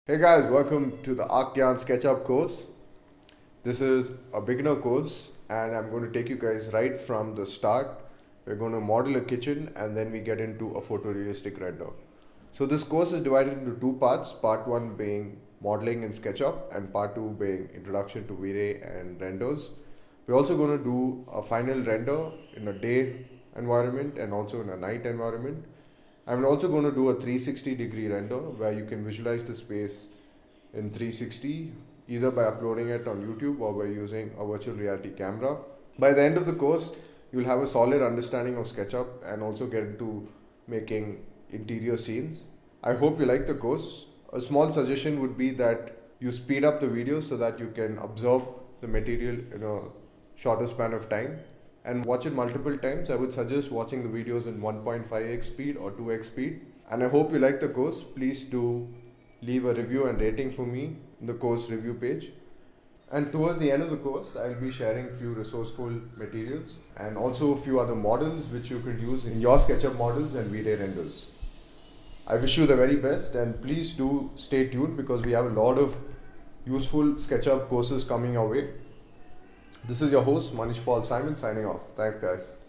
Hey guys, welcome to the SketchUp course. This is a beginner course and I'm going to take you guys right from the start. We're going to model a kitchen and then we get into a photorealistic render. So this course is divided into two parts, part one being modeling in SketchUp and part two being introduction to Vray and renders. We're also going to do a final render in a day environment and also in a night environment. I'm also going to do a 360-degree render where you can visualize the space in 360 either by uploading it on YouTube or by using a virtual reality camera. By the end of the course, you'll have a solid understanding of SketchUp and also get into making interior scenes. I hope you like the course. A small suggestion would be that you speed up the video so that you can absorb the material in a shorter span of time and watch it multiple times. I would suggest watching the videos in 1.5x speed or 2x speed. And I hope you like the course. Please do leave a review and rating for me in the course review page. And towards the end of the course, I'll be sharing a few resourceful materials and also a few other models which you could use in your SketchUp models and V-Ray renders. I wish you the very best and please do stay tuned because we have a lot of useful SketchUp courses coming our way. This is your host, Manish Paul Simon, signing off. Thanks, guys.